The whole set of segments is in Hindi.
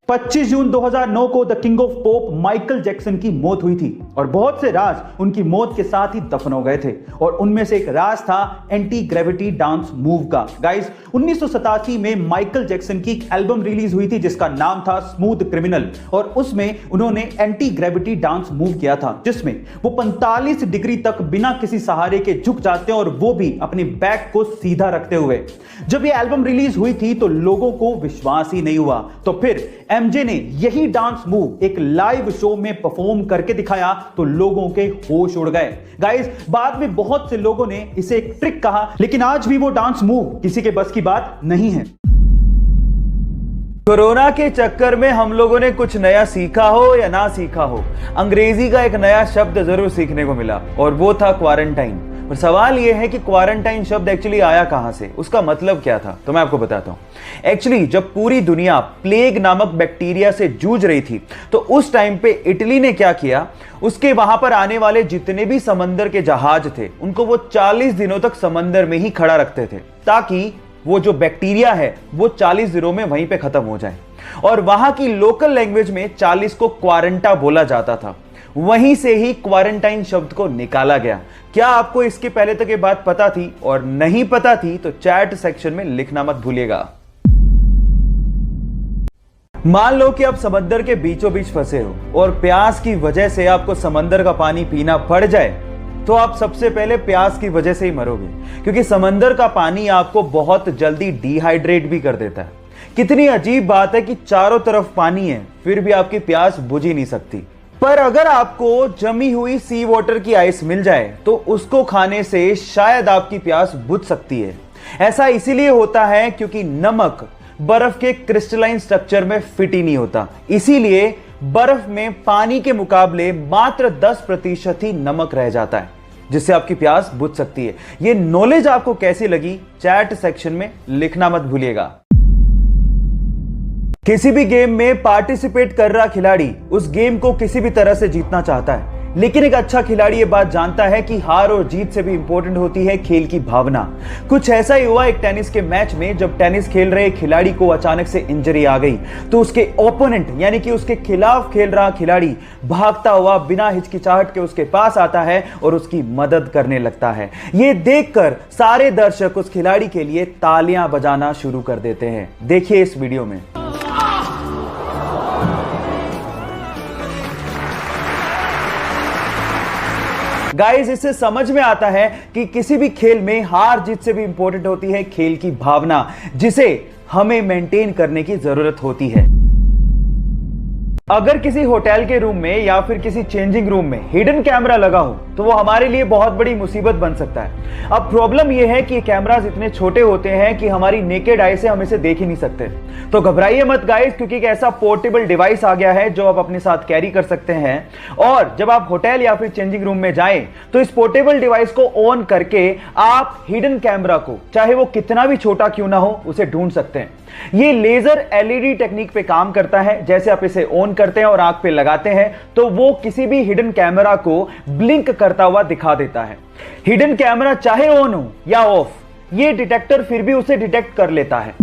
25 जून 2009 को the king of pop Michael Jackson की मौत हुई थी और बहुत से राज उनकी मौत के साथ ही दफन हो गए थे और उनमें से एक राज था एंटी ग्रेविटी डांस मूव का। गाइस 1987 में माइकल जैक्सन की एक एल्बम रिलीज हुई थी जिसका नाम था स्मूथ क्रिमिनल और उसमें उन्होंने एंटी ग्रेविटी डांस मूव किया था जिसमें वो 45 डिग्री तक बिना किसी सहारे के झुक जाते हैं और वो भी अपने बैक को सीधा रखते हुए। जब ये एल्बम रिलीज हुई थी तो लोगों को विश्वास ही नहीं हुआ, तो फिर एमजे ने यही डांस मूव एक लाइव शो में परफॉर्म करके दिखाया तो लोगों के होश उड़ गए। गाइस बाद में बहुत से लोगों ने इसे एक ट्रिक कहा, लेकिन आज भी वो डांस मूव किसी के बस की बात नहीं है। कोरोना के चक्कर में हम लोगों ने कुछ नया सीखा हो या ना सीखा हो, अंग्रेजी का एक नया शब्द जरूर सीखने को मिला और वो था क्वारंटाइन। पर सवाल यह है कि क्वारंटाइन शब्द एक्चुअली आया कहां से, उसका मतलब क्या था, तो मैं आपको बताता हूं। एक्चुअली जब पूरी दुनिया प्लेग नामक बैक्टीरिया से जूझ रही थी तो उस टाइम पे इटली ने क्या किया, उसके वहां पर आने वाले जितने भी समंदर के जहाज थे उनको वो 40 दिनों तक समंदर में ही खड़ा रखते थे ताकि वो जो बैक्टीरिया है वो 40 दिनों में वहीं पे खत्म हो जाए। और वहां की लोकल लैंग्वेज में 40 को क्वारंटा बोला जाता था, वहीं से ही क्वारंटाइन शब्द को निकाला गया। क्या आपको इसके पहले तक ये बात पता थी, और नहीं पता थी तो चैट सेक्शन में लिखना मत भूलिएगा। मान लो कि आप समंदर के बीचों बीच फंसे हो और प्यास की वजह से आपको समंदर का पानी पीना पड़ जाए तो आप सबसे पहले प्यास की वजह से ही मरोगे, क्योंकि समंदर का पानी आपको बहुत जल्दी डिहाइड्रेट भी कर देता है। कितनी अजीब बात है कि चारों तरफ पानी है फिर भी आपकी प्यास बुझ ही नहीं सकती। पर अगर आपको जमी हुई सी वाटर की आइस मिल जाए तो उसको खाने से शायद आपकी प्यास बुझ सकती है। ऐसा इसीलिए होता है क्योंकि नमक बर्फ के क्रिस्टलाइन स्ट्रक्चर में फिट ही नहीं होता, इसीलिए बर्फ में पानी के मुकाबले मात्र 10% ही नमक रह जाता है जिससे आपकी प्यास बुझ सकती है। यह नॉलेज आपको कैसी लगी चैट सेक्शन में लिखना मत भूलिएगा। किसी भी गेम में पार्टिसिपेट कर रहा खिलाड़ी उस गेम को किसी भी तरह से जीतना चाहता है, लेकिन एक अच्छा खिलाड़ी यह बात जानता है कि हार और जीत से भी इंपॉर्टेंट होती है खेल की भावना। कुछ ऐसा ही हुआ एक टेनिस के मैच में, जब टेनिस खेल रहे खिलाड़ी को अचानक से इंजरी आ गई तो उसके ओपोनेंट यानी कि उसके खिलाफ खेल रहा खिलाड़ी भागता हुआ बिना हिचकिचाहट के उसके पास आता है और उसकी मदद करने लगता है। यह देखकर सारे दर्शक उस खिलाड़ी के लिए तालियां बजाना शुरू कर देते हैं। देखिए इस वीडियो में। गाइस इससे समझ में आता है कि किसी भी खेल में हार जीत से भी इंपॉर्टेंट होती है खेल की भावना, जिसे हमें मेंटेन करने की जरूरत होती है। अगर किसी होटल के रूम में या फिर किसी चेंजिंग रूम में हिडन कैमरा लगा हो तो वो हमारे लिए बहुत बड़ी मुसीबत बन सकता है। अब प्रॉब्लम यह है कि कैमरास इतने छोटे होते हैं कि हमारी नेकेड आई से हम इसे देख ही नहीं सकते। तो घबराइए मत गाइस, क्योंकि एक ऐसा पोर्टेबल डिवाइस आ गया है जो आप अपने साथ कैरी कर सकते हैं। और जब आप होटल या फिर चेंजिंग रूम में जाएं तो इस पोर्टेबल डिवाइस को ऑन करके आप हिडन कैमरा को, चाहे वो कितना भी छोटा क्यों ना हो, उसे ढूंढ सकते हैं। ये लेजर एलईडी टेक्निक पे काम करता है। जैसे आप इसे ऑन करते हैं और आंख पे लगाते हैं तो वो किसी भी हिडन कैमरा को ब्लिंक करता हुआ दिखा देता है। हिडन कैमरा चाहे ऑन हो या ऑफ, ये डिटेक्टर फिर भी उसे डिटेक्ट कर लेता है।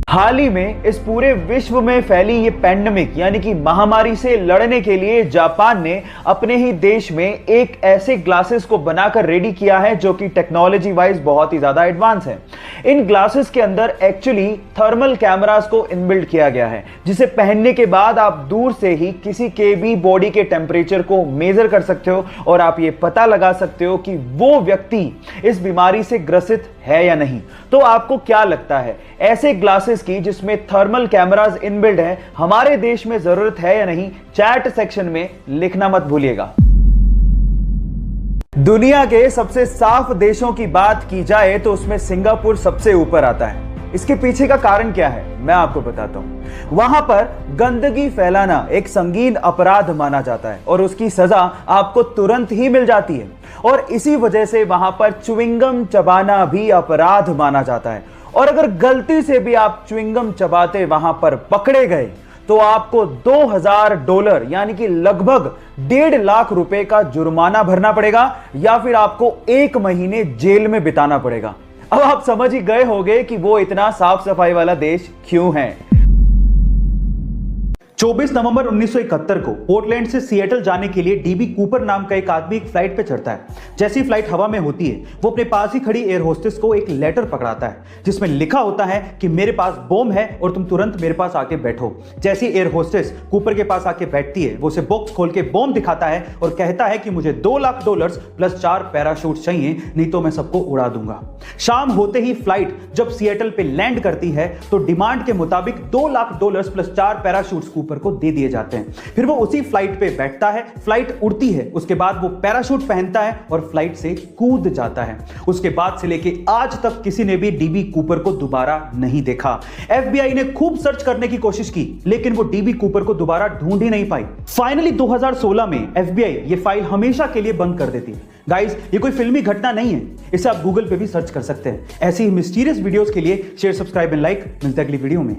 हाल ही में इस पूरे विश्व में फैली ये पैंडेमिक यानी कि महामारी से लड़ने के लिए जापान ने अपने ही देश में एक ऐसे ग्लासेस को बनाकर रेडी किया है जो कि टेक्नोलॉजी वाइज बहुत ही ज्यादा एडवांस है। इन ग्लासेस के अंदर एक्चुअली थर्मल कैमरास को इनबिल्ट किया गया है, जिसे पहनने के बाद आप दूर से ही किसी के भी बॉडी के टेम्परेचर को मेजर कर सकते हो और आप ये पता लगा सकते हो कि वो व्यक्ति इस बीमारी से ग्रसित है या नहीं। तो आपको क्या लगता है, ऐसे ग्लासेस की जिसमें थर्मल कैमरास इनबिल्ट हैं हमारे देश में जरूरत है या नहीं? चैट सेक्शन में लिखना मत भूलिएगा। दुनिया के सबसे साफ देशों की बात की जाए तो उसमें सिंगापुर सबसे ऊपर आता है। इसके पीछे का कारण क्या है मैं आपको बताता हूं। वहां पर गंदगी फैलाना एक संगीन अपराध माना जाता है और उसकी सजा आपको तुरंत ही मिल जाती है, और इसी वजह से वहां पर च्युइंगम चबाना भी अपराध माना जाता है। और अगर गलती से भी आप च्युइंगम चबाते वहां पर पकड़े गए तो आपको $2000 यानी कि लगभग 1.5 लाख रुपए का जुर्माना भरना पड़ेगा या फिर आपको 1 महीने जेल में बिताना पड़ेगा। अब आप समझ ही गए होंगे कि वो इतना साफ सफाई वाला देश क्यों है। 24 नवंबर 1971 को पोर्टलैंड से सिएटल जाने के लिए डीबी कूपर नाम का एक आदमी एक फ्लाइट पे चढ़ता है। जैसी फ्लाइट हवा में होती है, वो अपने पास ही खड़ी एयर होस्टेस को एक लेटर पकड़ाता है जिसमें लिखा होता है कि मेरे पास बॉम्ब है और तुम तुरंत मेरे पास आके बैठो। जैसी एयर होस्टेस कूपर के पास आके बैठती है, वो उसे बॉक्स खोल के बॉम्ब दिखाता है और कहता है कि मुझे $2 लाख प्लस 4 पैराशूट चाहिए, नहीं तो मैं सबको उड़ा दूंगा। शाम होते ही फ्लाइट जब सिएटल पे लैंड करती है तो डिमांड के मुताबिक $2 लाख प्लस 4 पैराशूट कूपर को दे दिए जाते हैं। फिर वो उसी फ्लाइट पे बैठता है, फ्लाइट उड़ती है, उसके बाद वो पैराशूट पहनता है और फ्लाइट से कूद जाता है। उसके बाद से लेके आज तक किसी ने भी डीबी कूपर को दोबारा नहीं देखा। एफबीआई ने खूब सर्च करने की कोशिश की, लेकिन वो डीबी कूपर को दोबारा ढूंढ ही नहीं पाई। फाइनली 2016 में एफबीआई ये फाइल हमेशा के लिए बंद कर देती है। गाइस, ये कोई फिल्मी घटना नहीं है, इसे आप गूगल पे भी सर्च कर सकते हैं। ऐसी ही मिस्टीरियस वीडियोस के लिए शेयर, सब्सक्राइब एंड लाइक। मिलते हैं अगली वीडियो में।